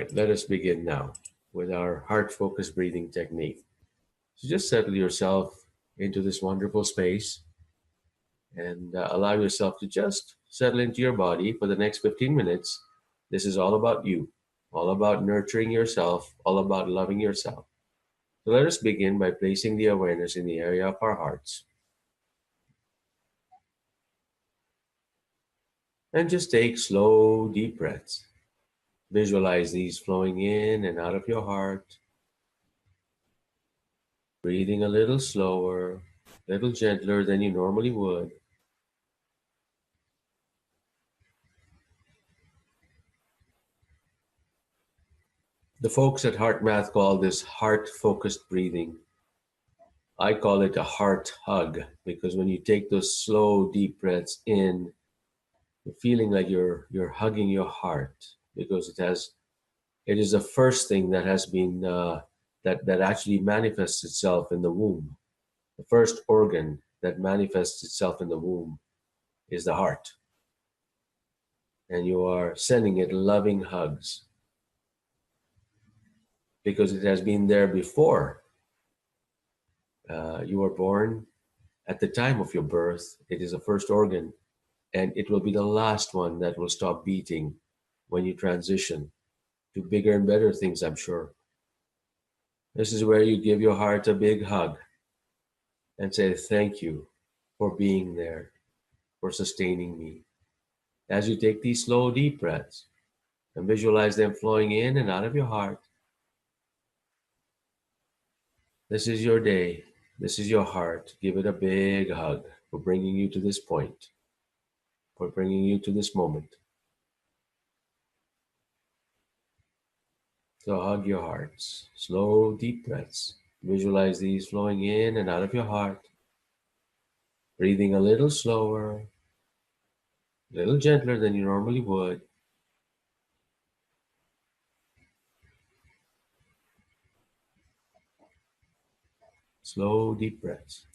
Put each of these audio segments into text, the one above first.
right, let us begin now with our heart-focused breathing technique. So just settle yourself into this wonderful space and allow yourself to just settle into your body for the next 15 minutes. This is all about you, all about nurturing yourself, all about loving yourself. So let us begin by placing the awareness in the area of our hearts. And just take slow, deep breaths. Visualize these flowing in and out of your heart, breathing a little slower, a little gentler than you normally would. The folks at HeartMath call this heart-focused breathing. I call it a heart hug because when you take those slow, deep breaths in, you're feeling like you're hugging your heart because it is the first thing that has been that actually manifests itself in the womb. The first organ that manifests itself in the womb is the heart, and you are sending it loving hugs because it has been there before you were born. At the time of your birth, it is the first organ, and it will be the last one that will stop beating when you transition to bigger and better things, I'm sure. This is where you give your heart a big hug and say, thank you for being there, for sustaining me. As you take these slow, deep breaths and visualize them flowing in and out of your heart, this is your day. This is your heart. Give it a big hug for bringing you to this point, for bringing you to this moment. So hug your hearts. Slow, deep breaths. Visualize these flowing in and out of your heart. Breathing a little slower, a little gentler than you normally would. Slow, deep breaths.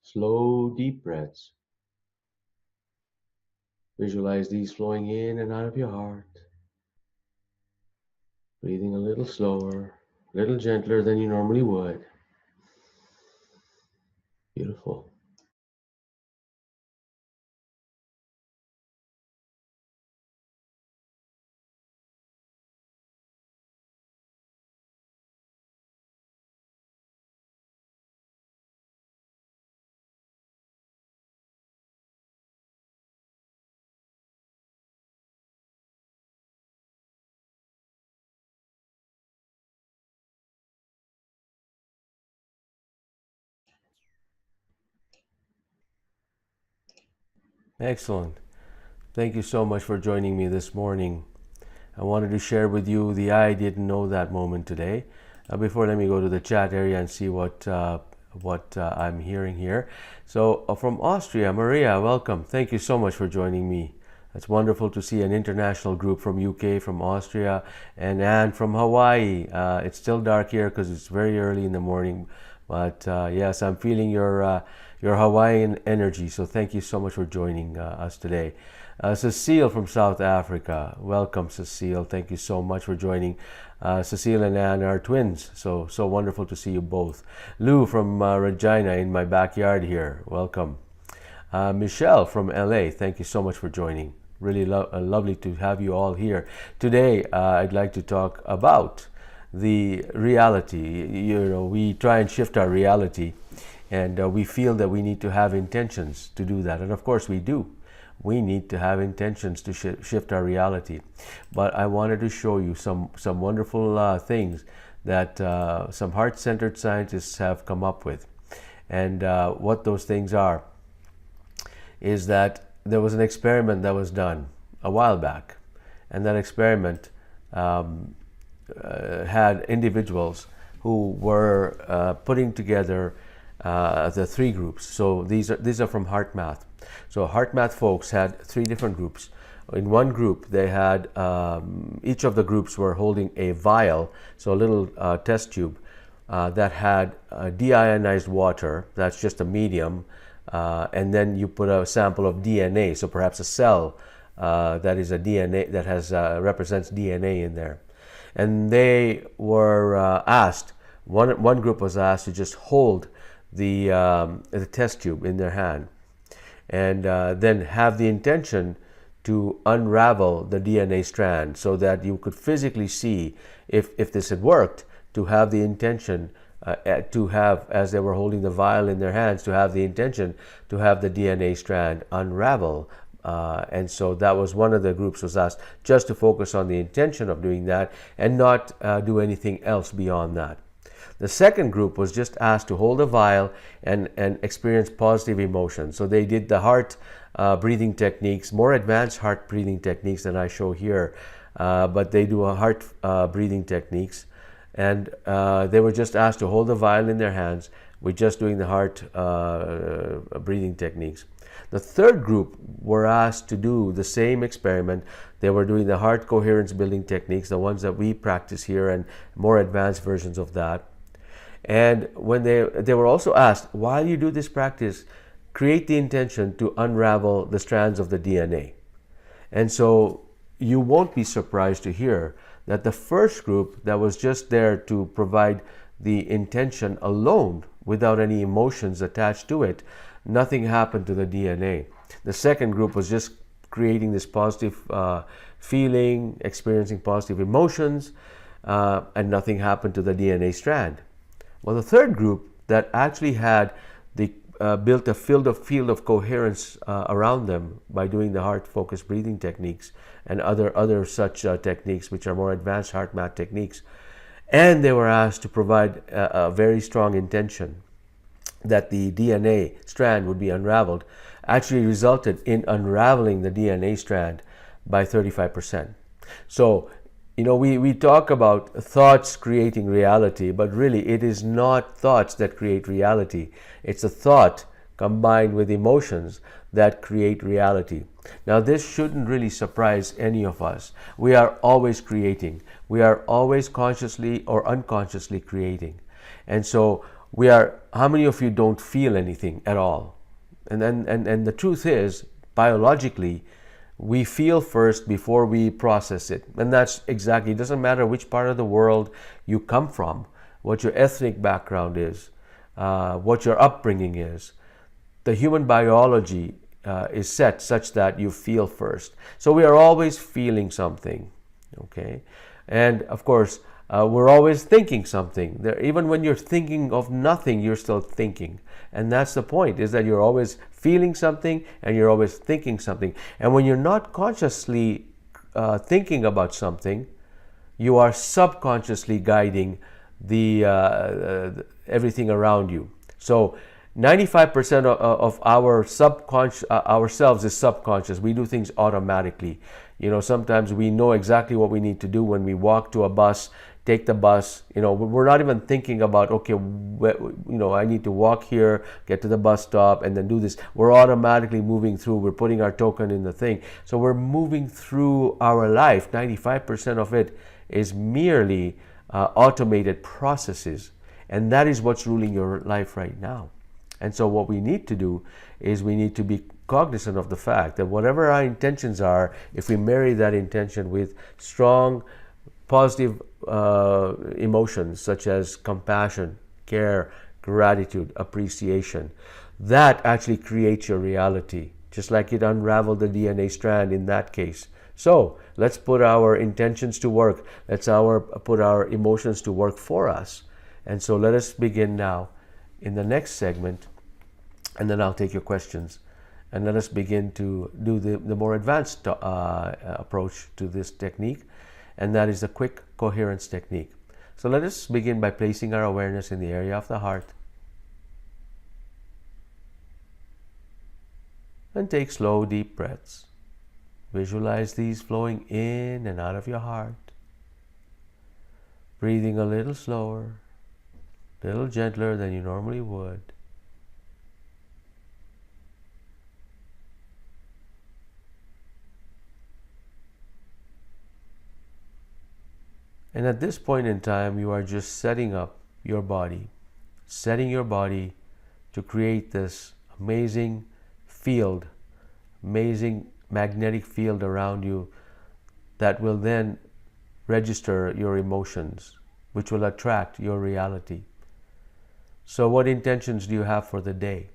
Slow, deep breaths. Visualize these flowing in and out of your heart. Breathing a little slower, a little gentler than you normally would. Beautiful. Excellent. Thank you so much for joining me this morning. I wanted to share with you the I didn't know that moment today. Before, let me go to the chat area and see what I'm hearing here. So from Austria, Maria, welcome. Thank you so much for joining me. It's wonderful to see an international group from UK, from Austria, and Anne from Hawaii. It's still dark here because it's very early in the morning, but yes, I'm feeling your Hawaiian energy. So thank you so much for joining us today. Cecile from South Africa, welcome, Cecile. Thank you so much for joining. Cecile and Anne are twins, so wonderful to see you both. Lou from Regina, in my backyard here, welcome. Michelle from LA, thank you so much for joining. Really lovely to have you all here. Today, I'd like to talk about the reality. We try and shift our reality, and we feel that we need to have intentions to do that. And of course, we do. We need to have intentions to shift our reality. But I wanted to show you some wonderful things that some heart-centered scientists have come up with. And what those things are is that there was an experiment that was done a while back, and that experiment had individuals who were putting together the three groups. So these are from HeartMath. So HeartMath folks had three different groups. In one group, they had each of the groups were holding a vial, so a little test tube that had deionized water. That's just a medium. And then you put a sample of DNA, so perhaps a cell that is a DNA that has represents DNA in there. And they were asked. One group was asked to just hold the test tube in their hand, and then have the intention to unravel the DNA strand, so that you could physically see if this had worked. To have the intention to have, as they were holding the vial in their hands, to have the intention to have the DNA strand unravel. And so that was one of the groups was asked just to focus on the intention of doing that and not do anything else beyond that. The second group was just asked to hold a vial and experience positive emotions. So they did the heart breathing techniques, more advanced heart breathing techniques than I show here, but they do a heart breathing techniques. And they were just asked to hold the vial in their hands with just doing the heart breathing techniques. The third group were asked to do the same experiment. They were doing the heart coherence building techniques, the ones that we practice here, and more advanced versions of that. And when they were also asked, while you do this practice, create the intention to unravel the strands of the DNA. And so you won't be surprised to hear that the first group that was just there to provide the intention alone without any emotions attached to it, nothing happened to the DNA. The second group was just creating this positive feeling, experiencing positive emotions, and nothing happened to the DNA strand. Well, the third group that actually had built a field of coherence around them by doing the heart-focused breathing techniques and other such techniques, which are more advanced HeartMath techniques. And they were asked to provide a very strong intention that the DNA strand would be unraveled, actually resulted in unraveling the DNA strand by 35%. So, we talk about thoughts creating reality, but really it is not thoughts that create reality. It's a thought combined with emotions that create reality. Now, this shouldn't really surprise any of us. We are always creating. We are always consciously or unconsciously creating. And so how many of you don't feel anything at all? And the truth is, biologically, we feel first before we process it. And that's exactly, it doesn't matter which part of the world you come from, what your ethnic background is, what your upbringing is. The human biology is set such that you feel first. So we are always feeling something, okay? And of course, we're always thinking something. Even when you're thinking of nothing, you're still thinking. And that's the point, is that you're always feeling something and you're always thinking something. And when you're not consciously thinking about something, you are subconsciously guiding everything around you. So 95% of our ourselves is subconscious. We do things automatically. Sometimes we know exactly what we need to do when we walk to a bus, take the bus. We're not even thinking about, okay, I need to walk here, get to the bus stop, and then do this. We're automatically moving through. We're putting our token in the thing. So we're moving through our life. 95% of it is merely automated processes. And that is what's ruling your life right now. And so what we need to do is we need to be cognizant of the fact that whatever our intentions are, if we marry that intention with strong, positive emotions such as compassion, care, gratitude, appreciation, that actually creates your reality, just like it unraveled the DNA strand in that case. So let's put our intentions to work. Let's put our emotions to work for us. And so let us begin now in the next segment, and then I'll take your questions. And let us begin to do the more advanced approach to this technique, and that is the quick coherence technique. So let us begin by placing our awareness in the area of the heart. And take slow, deep breaths. Visualize these flowing in and out of your heart. Breathing a little slower, a little gentler than you normally would. And at this point in time, you are just setting up your body, setting your body to create this amazing field, amazing magnetic field around you that will then register your emotions, which will attract your reality. So what intentions do you have for the day?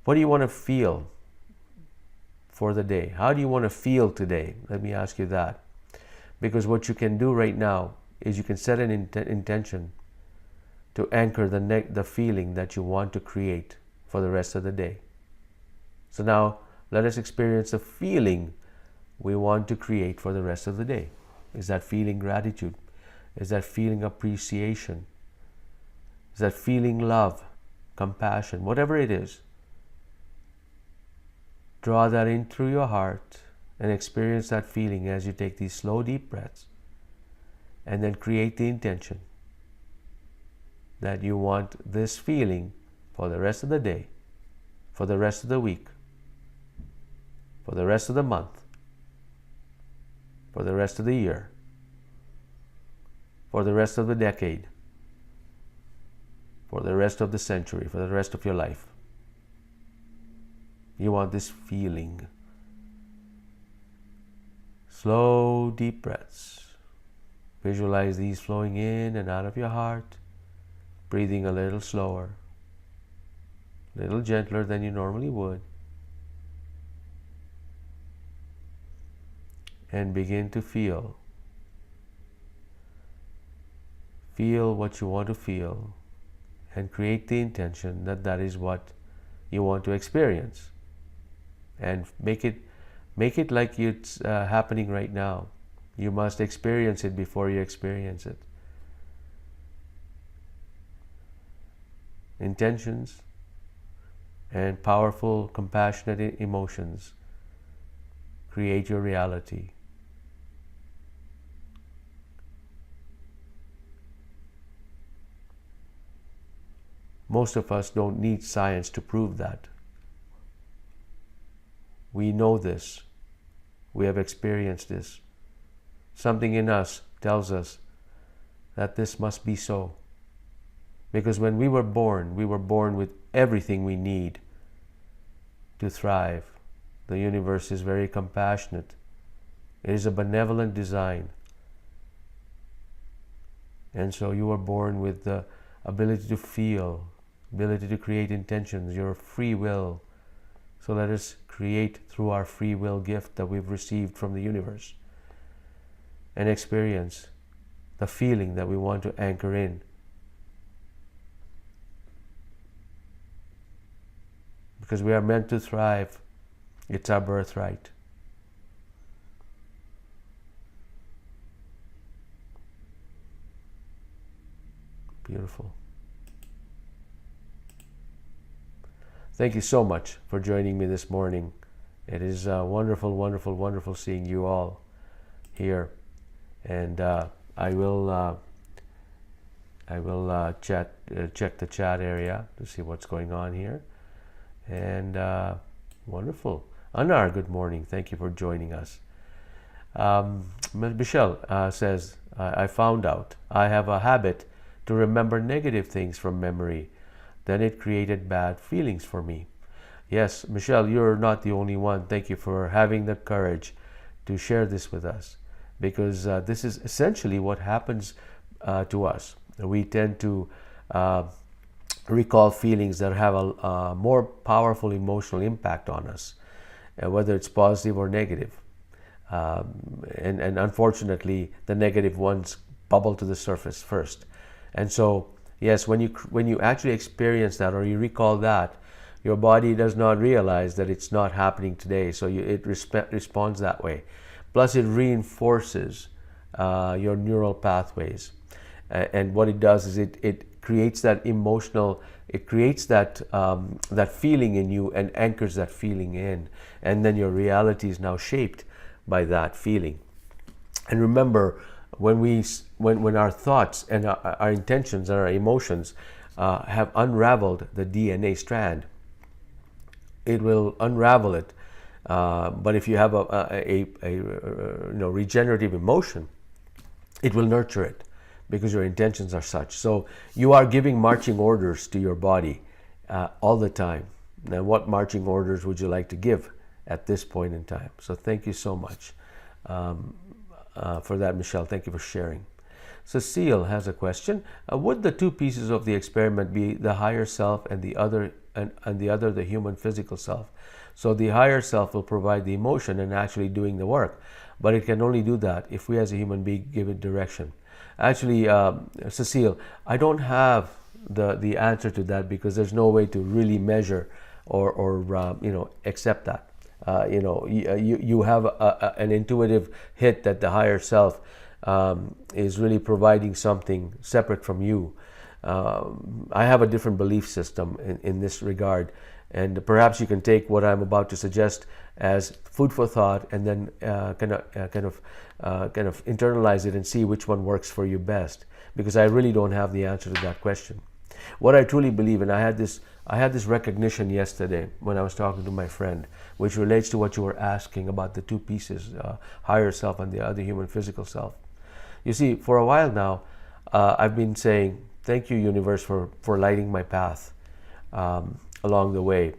What do you want to feel for the day? How do you want to feel today? Let me ask you that. Because what you can do right now is you can set an intention to anchor the feeling that you want to create for the rest of the day. So now let us experience the feeling we want to create for the rest of the day. Is that feeling gratitude? Is that feeling appreciation? Is that feeling love, compassion, whatever it is? Draw that in through your heart and experience that feeling as you take these slow, deep breaths. And then create the intention that you want this feeling for the rest of the day, for the rest of the week, for the rest of the month, for the rest of the year, for the rest of the decade, for the rest of the century, for the rest of your life. You want this feeling. Slow, deep breaths. Visualize these flowing in and out of your heart, breathing a little slower, a little gentler than you normally would. And begin to feel. Feel what you want to feel and create the intention that that is what you want to experience. And make it like it's happening right now. You must experience it before you experience it. Intentions and powerful, compassionate emotions create your reality. Most of us don't need science to prove that. We know this. We have experienced this. Something in us tells us that this must be so. Because when we were born with everything we need to thrive. The universe is very compassionate. It is a benevolent design. And so you were born with the ability to feel, ability to create intentions, your free will. So let us create through our free will gift that we've received from the universe and experience the feeling that we want to anchor in. Because we are meant to thrive. It's our birthright. Beautiful. Thank you so much for joining me this morning. It is wonderful, wonderful, wonderful seeing you all here. And I will check the chat area to see what's going on here. And wonderful. Anar, good morning. Thank you for joining us. Michelle says, I found out I have a habit to remember negative things from memory. Then it created bad feelings for me. Yes, Michelle, you're not the only one. Thank you for having the courage to share this with us, because this is essentially what happens to us. We tend to recall feelings that have a more powerful emotional impact on us, whether it's positive or negative. And unfortunately, the negative ones bubble to the surface first. And so, yes, when you actually experience that or you recall that, your body does not realize that it's not happening today, so it responds that way. Plus, it reinforces your neural pathways. And what it does is it creates that emotional, it creates that that feeling in you and anchors that feeling in, and then your reality is now shaped by that feeling. And remember, when our thoughts and our intentions and our emotions have unraveled the DNA strand, it will unravel it. But if you have a regenerative emotion, it will nurture it, because your intentions are such. So you are giving marching orders to your body all the time. Now, what marching orders would you like to give at this point in time? So thank you so much for that, Michelle. Thank you for sharing. Cecile has a question. Would the two pieces of the experiment be the higher self and the other the human physical self? So the higher self will provide the emotion and actually doing the work, but it can only do that if we as a human being give it direction. Actually, Cecile, I don't have the answer to that, because there's no way to really measure or accept that. You have an intuitive hit that the higher self is really providing something separate from you. I have a different belief system in this regard, and perhaps you can take what I'm about to suggest as food for thought, and then kind of internalize it and see which one works for you best, because I really don't have the answer to that question. What I truly believe, and I had this recognition yesterday when I was talking to my friend, which relates to what you were asking about the two pieces, higher self and the other human physical self. You see, for a while now, I've been saying, thank you, universe, for lighting my path along the way.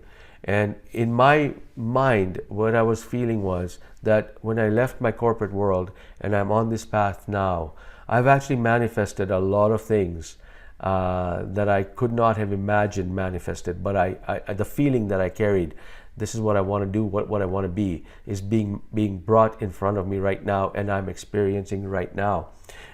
And in my mind, what I was feeling was that when I left my corporate world and I'm on this path now, I've actually manifested a lot of things that I could not have imagined manifested. But the feeling that I carried, this is what I want to do, what I want to be, is being brought in front of me right now, and I'm experiencing right now.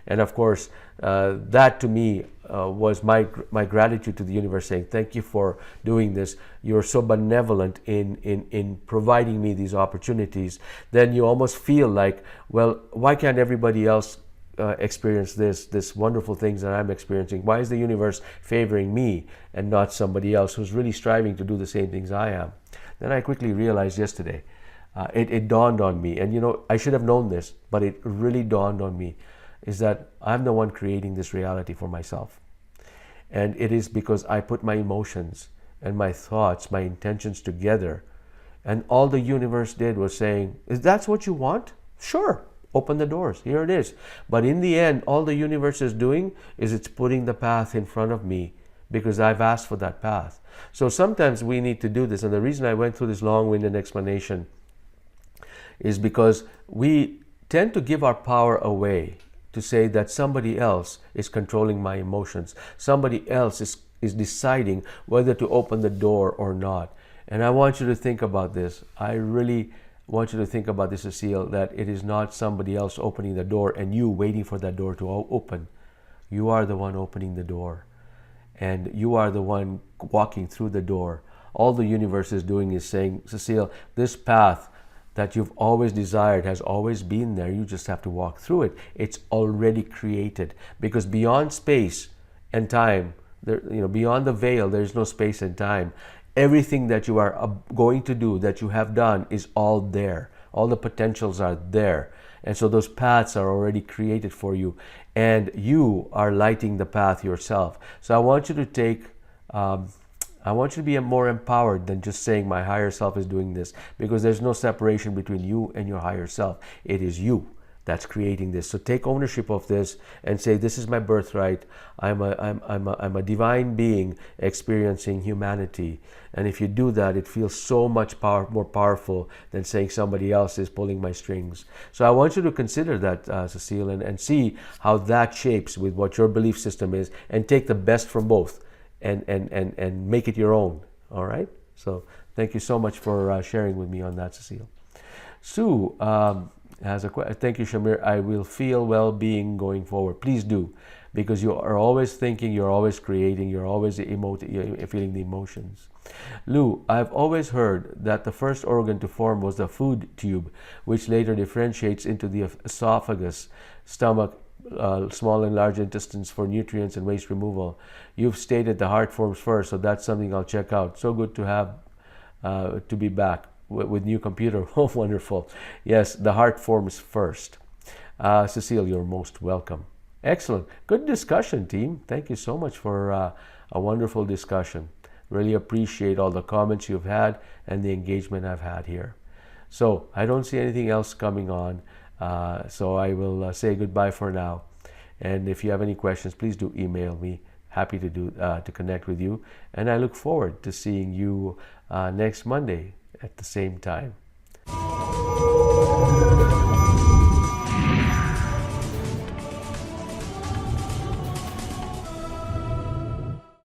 And of course, that to me was my gratitude to the universe, saying, thank you for doing this. You're so benevolent in providing me these opportunities. Then you almost feel like, well, why can't everybody else experience this wonderful things that I'm experiencing? Why is the universe favoring me and not somebody else who's really striving to do the same things I am? Then I quickly realized yesterday, it dawned on me, and I should have known this, but it really dawned on me, is that I'm the one creating this reality for myself. And it is because I put my emotions and my thoughts, my intentions together, and all the universe did was saying, is that what you want? Sure. Open the doors. Here it is. But in the end, all the universe is doing is it's putting the path in front of me, because I've asked for that path. So sometimes we need to do this. And the reason I went through this long-winded explanation is because we tend to give our power away to say that somebody else is controlling my emotions. Somebody else is deciding whether to open the door or not. And I want you to think about this. I really want you to think about this, Cecile, that it is not somebody else opening the door and you waiting for that door to open. You are the one opening the door, and you are the one walking through the door. All the universe is doing is saying, Cecile, this path that you've always desired has always been there. You just have to walk through it. It's already created, because beyond space and time, beyond the veil, there's no space and time. Everything that you are going to do, that you have done, is all there. All the potentials are there. And so those paths are already created for you. And you are lighting the path yourself. So I want you to be more empowered than just saying my higher self is doing this, because there's no separation between you and your higher self. It is you that's creating this. So take ownership of this and say, this is my birthright. I'm a divine being experiencing humanity. And if you do that, it feels so much more powerful than saying somebody else is pulling my strings. So I want you to consider that, Cecile, and see how that shapes with what your belief system is, and take the best from both. and make it your own. All right. So thank you so much for sharing with me on that, Cecile. Sue has a question. Thank you, Shamir. I will feel well-being going forward. Please do, because you are always thinking, you're always creating, you're always feeling the emotions. Lou, I've always heard that the first organ to form was the food tube, which later differentiates into the esophagus, stomach, small and large intestines for nutrients and waste removal. You've stated the heart forms first, so that's something I'll check out. So good to have to be back with new computer. Oh, wonderful. Yes, the heart forms first. Cecile, you're most welcome. Excellent. Good discussion, team. Thank you so much for a wonderful discussion. Really appreciate all the comments you've had and the engagement I've had here. So I don't see anything else coming on. So I will say goodbye for now. And if you have any questions, please do email me. Happy to connect with you. And I look forward to seeing you next Monday at the same time.